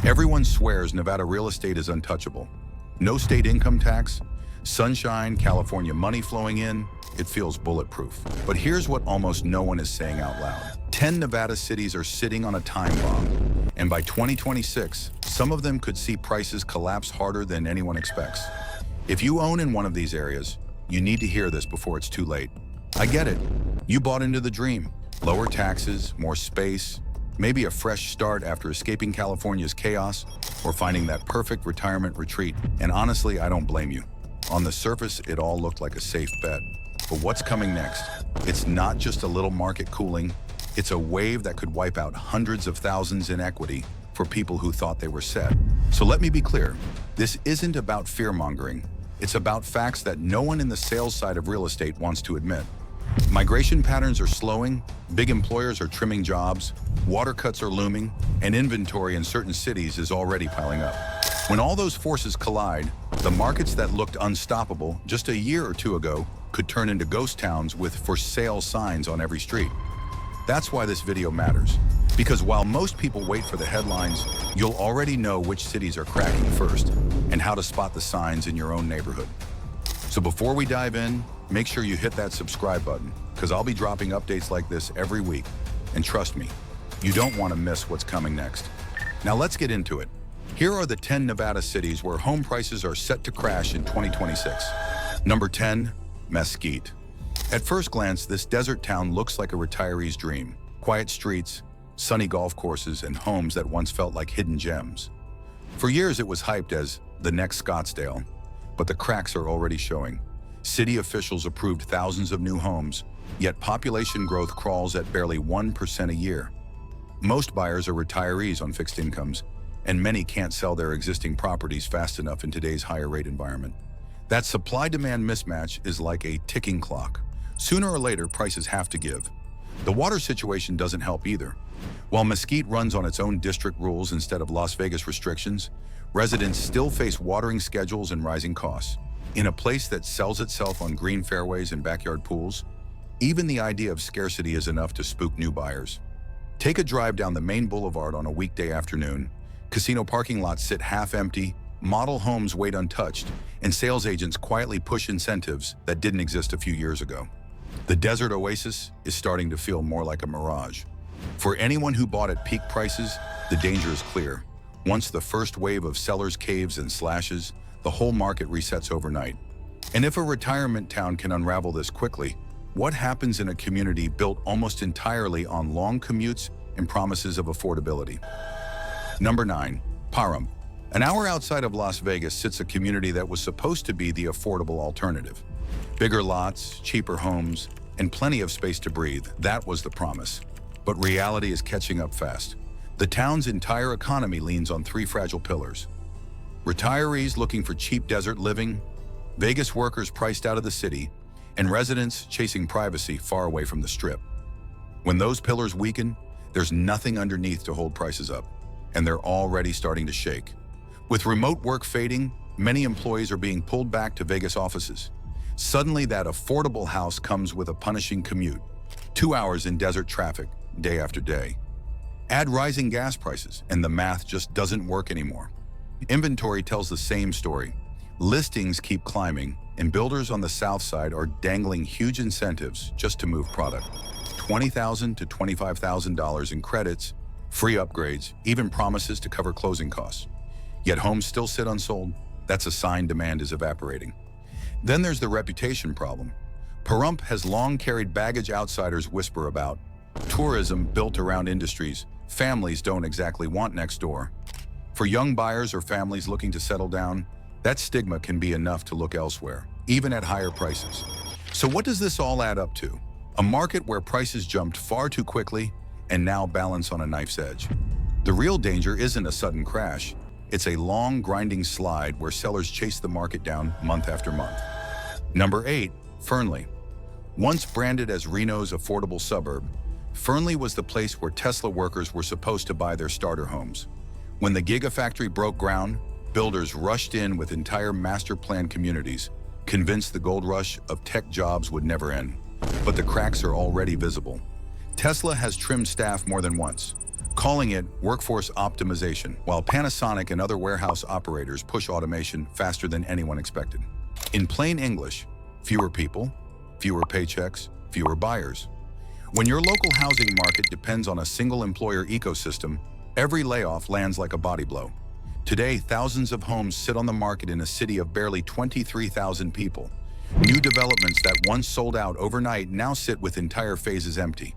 Everyone swears Nevada real estate is untouchable. No state income tax, sunshine, California money flowing in, it feels bulletproof. But here's what almost no one is saying out loud. 10 Nevada cities are sitting on a time bomb, and by 2026, some of them could see prices collapse harder than anyone expects. If you own in one of these areas, you need to hear this before it's too late. I get it. You bought into the dream. Lower taxes, more space, maybe a fresh start after escaping California's chaos or finding that perfect retirement retreat. And honestly, I don't blame you. On the surface, it all looked like a safe bet. But what's coming next? It's not just a little market cooling. It's a wave that could wipe out hundreds of thousands in equity for people who thought they were set. So let me be clear. This isn't about fear-mongering. It's about facts that no one in the sales side of real estate wants to admit. Migration patterns are slowing, big employers are trimming jobs, water cuts are looming, and inventory in certain cities is already piling up. When all those forces collide, the markets that looked unstoppable just a year or two ago could turn into ghost towns with for sale signs on every street. That's why this video matters. Because while most people wait for the headlines, you'll already know which cities are cracking first and how to spot the signs in your own neighborhood. So before we dive in, make sure you hit that subscribe button, because I'll be dropping updates like this every week. And trust me, you don't want to miss what's coming next. Now let's get into it. Here are the 10 Nevada cities where home prices are set to crash in 2026. Number 10, Mesquite. At first glance, this desert town looks like a retiree's dream. Quiet streets, sunny golf courses, and homes that once felt like hidden gems. For years, it was hyped as the next Scottsdale, but the cracks are already showing. City officials approved thousands of new homes, yet population growth crawls at barely 1% a year. Most buyers are retirees on fixed incomes, and many can't sell their existing properties fast enough in today's higher rate environment. That supply-demand mismatch is like a ticking clock. Sooner or later, prices have to give. The water situation doesn't help either. While Mesquite runs on its own district rules instead of Las Vegas restrictions, residents still face watering schedules and rising costs. In a place that sells itself on green fairways and backyard pools, even the idea of scarcity is enough to spook new buyers. Take a drive down the main boulevard on a weekday afternoon. Casino parking lots sit half empty, model homes wait untouched, and sales agents quietly push incentives that didn't exist a few years ago. The desert oasis is starting to feel more like a mirage. For anyone who bought at peak prices, the danger is clear. Once the first wave of sellers caves and slashes, the whole market resets overnight. And if a retirement town can unravel this quickly, what happens in a community built almost entirely on long commutes and promises of affordability? Number 9, Pahrump. An hour outside of Las Vegas sits a community that was supposed to be the affordable alternative. Bigger lots, cheaper homes, and plenty of space to breathe. That was the promise. But reality is catching up fast. The town's entire economy leans on 3 fragile pillars. Retirees looking for cheap desert living, Vegas workers priced out of the city, and residents chasing privacy far away from the Strip. When those pillars weaken, there's nothing underneath to hold prices up, and they're already starting to shake. With remote work fading, many employees are being pulled back to Vegas offices. Suddenly, that affordable house comes with a punishing commute, 2 hours in desert traffic, day after day. Add rising gas prices, and the math just doesn't work anymore. Inventory tells the same story. Listings keep climbing, and builders on the south side are dangling huge incentives just to move product. $20,000 to $25,000 in credits, free upgrades, even promises to cover closing costs. Yet homes still sit unsold. That's a sign demand is evaporating. Then there's the reputation problem. Pahrump has long carried baggage outsiders whisper about. Tourism built around industries families don't exactly want next door. For young buyers or families looking to settle down, that stigma can be enough to look elsewhere, even at higher prices. So what does this all add up to? A market where prices jumped far too quickly and now balance on a knife's edge. The real danger isn't a sudden crash. It's a long, grinding slide where sellers chase the market down month after month. Number 8, Fernley. Once branded as Reno's affordable suburb, Fernley was the place where Tesla workers were supposed to buy their starter homes. When the Gigafactory broke ground, builders rushed in with entire master plan communities, convinced the gold rush of tech jobs would never end. But the cracks are already visible. Tesla has trimmed staff more than once, calling it workforce optimization, while Panasonic and other warehouse operators push automation faster than anyone expected. In plain English, fewer people, fewer paychecks, fewer buyers. When your local housing market depends on a single employer ecosystem, every layoff lands like a body blow. Today, thousands of homes sit on the market in a city of barely 23,000 people. New developments that once sold out overnight now sit with entire phases empty.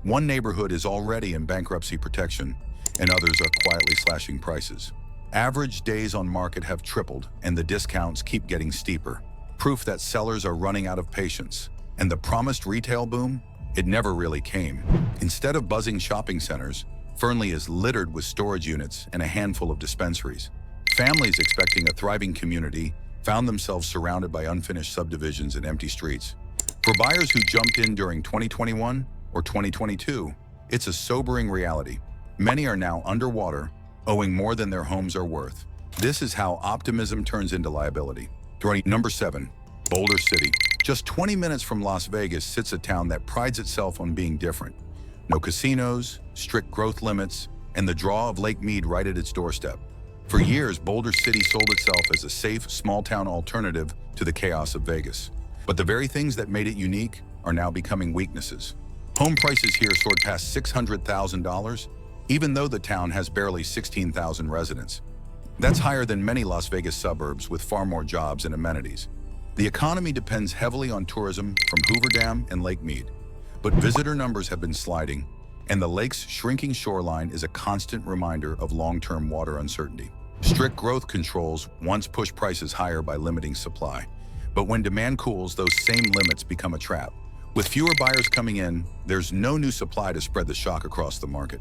One neighborhood is already in bankruptcy protection, and others are quietly slashing prices. Average days on market have tripled, and the discounts keep getting steeper. Proof that sellers are running out of patience. And the promised retail boom? It never really came. Instead of buzzing shopping centers, Fernley is littered with storage units and a handful of dispensaries. Families expecting a thriving community found themselves surrounded by unfinished subdivisions and empty streets. For buyers who jumped in during 2021 or 2022, it's a sobering reality. Many are now underwater, owing more than their homes are worth. This is how optimism turns into liability. Number 7, Boulder City. Just 20 minutes from Las Vegas sits a town that prides itself on being different. No casinos, strict growth limits, and the draw of Lake Mead right at its doorstep. For years, Boulder City sold itself as a safe, small-town alternative to the chaos of Vegas. But the very things that made it unique are now becoming weaknesses. Home prices here soared past $600,000, even though the town has barely 16,000 residents. That's higher than many Las Vegas suburbs with far more jobs and amenities. The economy depends heavily on tourism from Hoover Dam and Lake Mead. But visitor numbers have been sliding, and the lake's shrinking shoreline is a constant reminder of long-term water uncertainty. Strict growth controls once pushed prices higher by limiting supply. But when demand cools, those same limits become a trap. With fewer buyers coming in, there's no new supply to spread the shock across the market.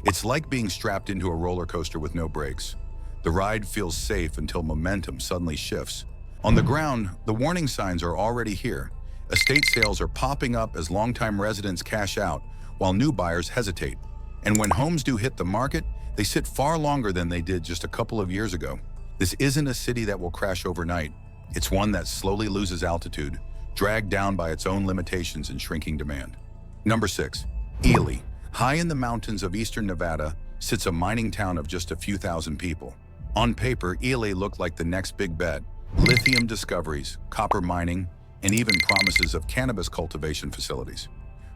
It's like being strapped into a roller coaster with no brakes. The ride feels safe until momentum suddenly shifts. On the ground, the warning signs are already here. Estate sales are popping up as longtime residents cash out, while new buyers hesitate. And when homes do hit the market, they sit far longer than they did just a couple of years ago. This isn't a city that will crash overnight. It's one that slowly loses altitude, dragged down by its own limitations and shrinking demand. Number 6, Ely. High in the mountains of eastern Nevada sits a mining town of just a few thousand people. On paper, Ely looked like the next big bet. Lithium discoveries, copper mining, and even promises of cannabis cultivation facilities.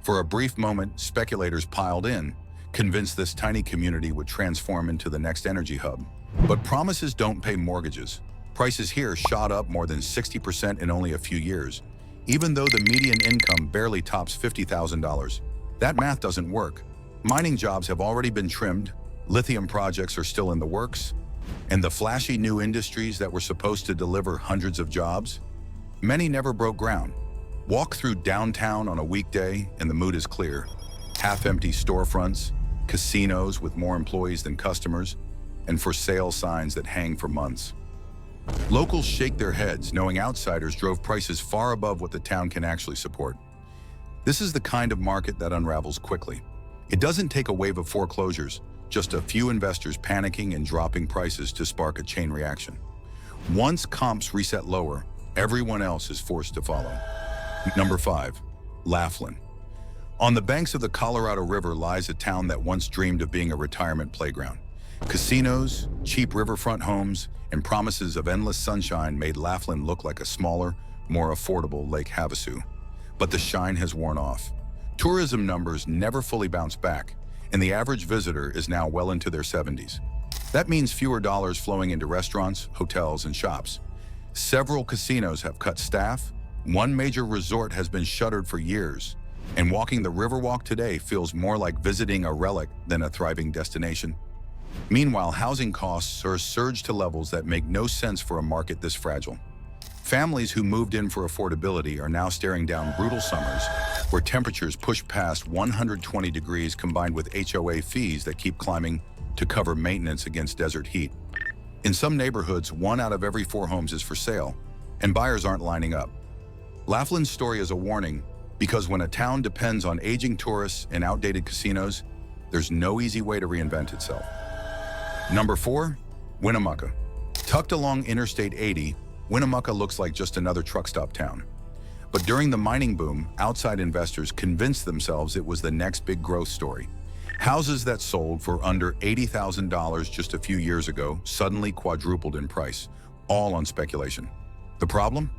For a brief moment, speculators piled in, convinced this tiny community would transform into the next energy hub. But promises don't pay mortgages. Prices here shot up more than 60% in only a few years, even though the median income barely tops $50,000. That math doesn't work. Mining jobs have already been trimmed, lithium projects are still in the works, and the flashy new industries that were supposed to deliver hundreds of jobs, many never broke ground. Walk through downtown on a weekday and the mood is clear. Half-empty storefronts, casinos with more employees than customers, and for sale signs that hang for months. Locals shake their heads, knowing outsiders drove prices far above what the town can actually support. This is the kind of market that unravels quickly. It doesn't take a wave of foreclosures, just a few investors panicking and dropping prices to spark a chain reaction. Once comps reset lower, everyone else is forced to follow. Number 5, Laughlin. On the banks of the Colorado River lies a town that once dreamed of being a retirement playground. Casinos, cheap riverfront homes, and promises of endless sunshine made Laughlin look like a smaller, more affordable Lake Havasu. But the shine has worn off. Tourism numbers never fully bounce back, and the average visitor is now well into their 70s. That means fewer dollars flowing into restaurants, hotels, and shops. Several casinos have cut staff, one major resort has been shuttered for years, and walking the Riverwalk today feels more like visiting a relic than a thriving destination. Meanwhile, housing costs are surged to levels that make no sense for a market this fragile. Families who moved in for affordability are now staring down brutal summers where temperatures push past 120 degrees combined with HOA fees that keep climbing to cover maintenance against desert heat. In some neighborhoods, 1 out of every 4 homes is for sale, and buyers aren't lining up. Laughlin's story is a warning because when a town depends on aging tourists and outdated casinos, there's no easy way to reinvent itself. Number 4, Winnemucca. Tucked along Interstate 80, Winnemucca looks like just another truck stop town. But during the mining boom, outside investors convinced themselves it was the next big growth story. Houses that sold for under $80,000 just a few years ago suddenly quadrupled in price, all on speculation. The problem?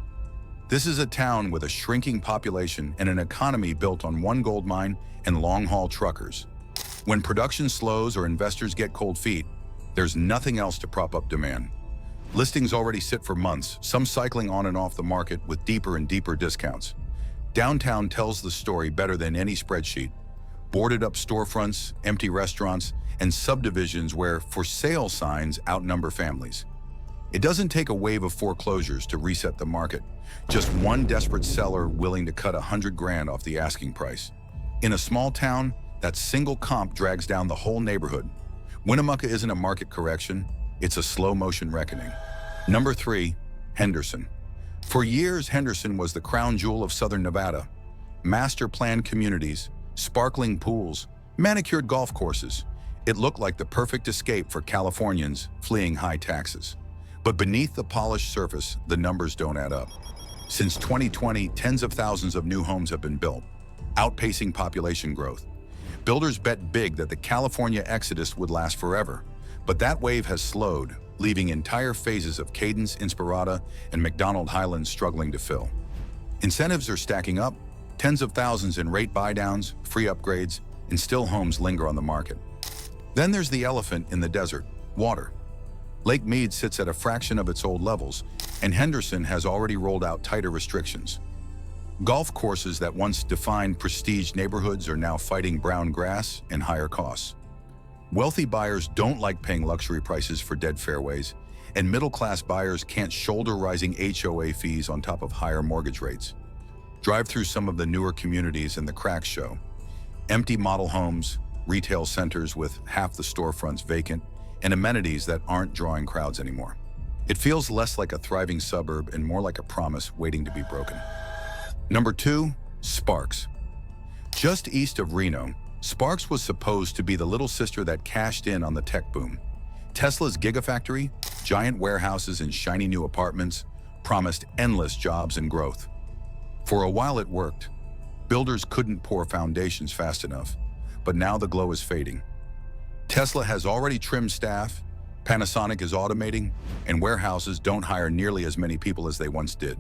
This is a town with a shrinking population and an economy built on one gold mine and long-haul truckers. When production slows or investors get cold feet, there's nothing else to prop up demand. Listings already sit for months, some cycling on and off the market with deeper and deeper discounts. Downtown tells the story better than any spreadsheet. Boarded up storefronts, empty restaurants, and subdivisions where for sale signs outnumber families. It doesn't take a wave of foreclosures to reset the market, just one desperate seller willing to cut $100,000 off the asking price. In a small town, that single comp drags down the whole neighborhood. Winnemucca isn't a market correction, it's a slow-motion reckoning. Number 3, Henderson. For years, Henderson was the crown jewel of southern Nevada. Master-planned communities, sparkling pools, manicured golf courses. It looked like the perfect escape for Californians fleeing high taxes. But beneath the polished surface, the numbers don't add up. Since 2020, tens of thousands of new homes have been built, outpacing population growth. Builders bet big that the California exodus would last forever, but that wave has slowed, leaving entire phases of Cadence, Inspirada, and McDonald Highlands struggling to fill. Incentives are stacking up, tens of thousands in rate buydowns, free upgrades, and still homes linger on the market. Then there's the elephant in the desert, water. Lake Mead sits at a fraction of its old levels, and Henderson has already rolled out tighter restrictions. Golf courses that once defined prestige neighborhoods are now fighting brown grass and higher costs. Wealthy buyers don't like paying luxury prices for dead fairways, and middle-class buyers can't shoulder rising HOA fees on top of higher mortgage rates. Drive through some of the newer communities and the cracks show. Empty model homes, retail centers with half the storefronts vacant, and amenities that aren't drawing crowds anymore. It feels less like a thriving suburb and more like a promise waiting to be broken. Number 2, Sparks. Just east of Reno, Sparks was supposed to be the little sister that cashed in on the tech boom. Tesla's Gigafactory, giant warehouses and shiny new apartments, promised endless jobs and growth. For a while it worked. Builders couldn't pour foundations fast enough, but now the glow is fading. Tesla has already trimmed staff, Panasonic is automating, and warehouses don't hire nearly as many people as they once did.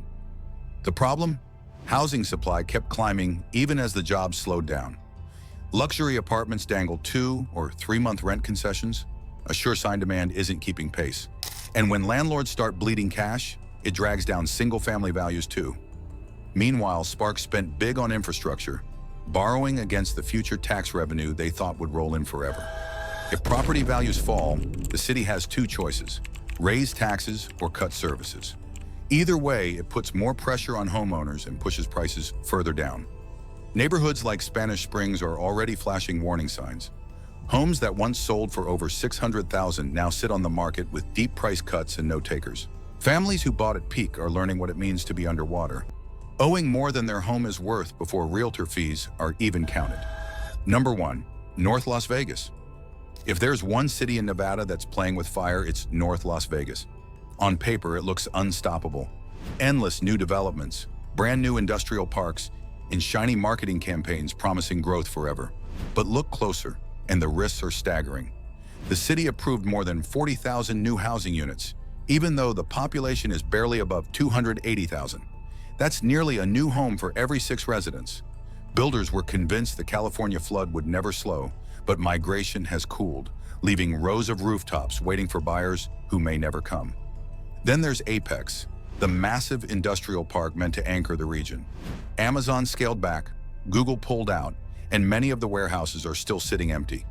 The problem? Housing supply kept climbing even as the jobs slowed down. Luxury apartments dangle 2 or 3-month rent concessions. A sure sign demand isn't keeping pace. And when landlords start bleeding cash, it drags down single-family values too. Meanwhile, Sparks spent big on infrastructure, borrowing against the future tax revenue they thought would roll in forever. If property values fall, the city has 2 choices: raise taxes or cut services. Either way, it puts more pressure on homeowners and pushes prices further down. Neighborhoods like Spanish Springs are already flashing warning signs. Homes that once sold for over $600,000 now sit on the market with deep price cuts and no takers. Families who bought at peak are learning what it means to be underwater, owing more than their home is worth before realtor fees are even counted. Number 1, North Las Vegas. If there's one city in Nevada that's playing with fire, it's North Las Vegas. On paper, it looks unstoppable. Endless new developments, brand new industrial parks, and shiny marketing campaigns promising growth forever. But look closer, and the risks are staggering. The city approved more than 40,000 new housing units, even though the population is barely above 280,000. That's nearly a new home for every 6 residents. Builders were convinced the California flood would never slow, but migration has cooled, leaving rows of rooftops waiting for buyers who may never come. Then there's Apex, the massive industrial park meant to anchor the region. Amazon scaled back, Google pulled out, and many of the warehouses are still sitting empty.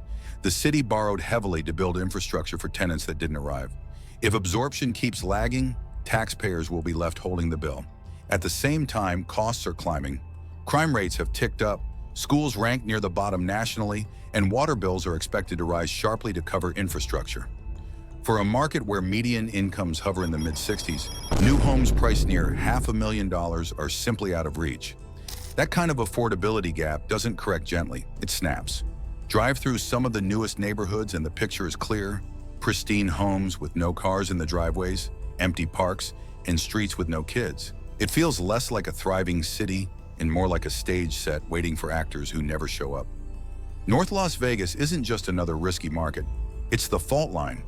The city borrowed heavily to build infrastructure for tenants that didn't arrive. If absorption keeps lagging, taxpayers will be left holding the bill. At the same time, costs are climbing. Crime rates have ticked up, schools rank near the bottom nationally, and water bills are expected to rise sharply to cover infrastructure. For a market where median incomes hover in the mid-60s, new homes priced near $500,000 are simply out of reach. That kind of affordability gap doesn't correct gently, it snaps. Drive through some of the newest neighborhoods and the picture is clear: pristine homes with no cars in the driveways, empty parks, and streets with no kids. It feels less like a thriving city and more like a stage set waiting for actors who never show up. North Las Vegas isn't just another risky market. It's the fault line.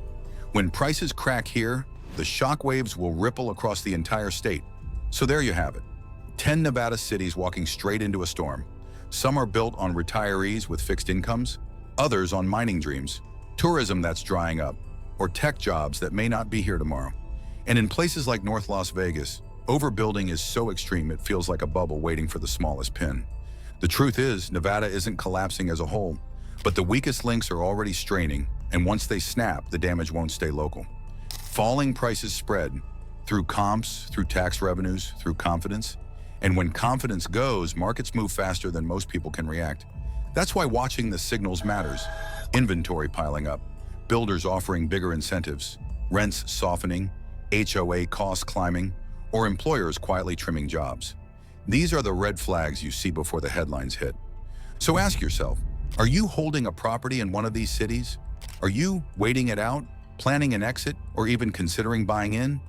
When prices crack here, the shockwaves will ripple across the entire state. So there you have it. 10 Nevada cities walking straight into a storm. Some are built on retirees with fixed incomes, others on mining dreams, tourism that's drying up, or tech jobs that may not be here tomorrow. And in places like North Las Vegas, overbuilding is so extreme it feels like a bubble waiting for the smallest pin. The truth is, Nevada isn't collapsing as a whole, but the weakest links are already straining, and once they snap, the damage won't stay local. Falling prices spread through comps, through tax revenues, through confidence. And when confidence goes, markets move faster than most people can react. That's why watching the signals matters. Inventory piling up, builders offering bigger incentives, rents softening, HOA costs climbing, or employers quietly trimming jobs. These are the red flags you see before the headlines hit. So ask yourself, are you holding a property in one of these cities? Are you waiting it out, planning an exit, or even considering buying in?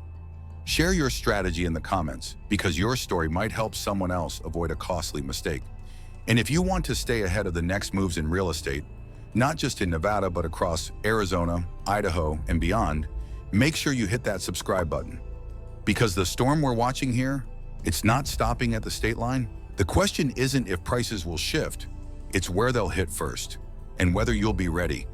Share your strategy in the comments, because your story might help someone else avoid a costly mistake. And if you want to stay ahead of the next moves in real estate, not just in Nevada, but across Arizona, Idaho, and beyond, make sure you hit that subscribe button. Because the storm we're watching here, it's not stopping at the state line. The question isn't if prices will shift, it's where they'll hit first, and whether you'll be ready.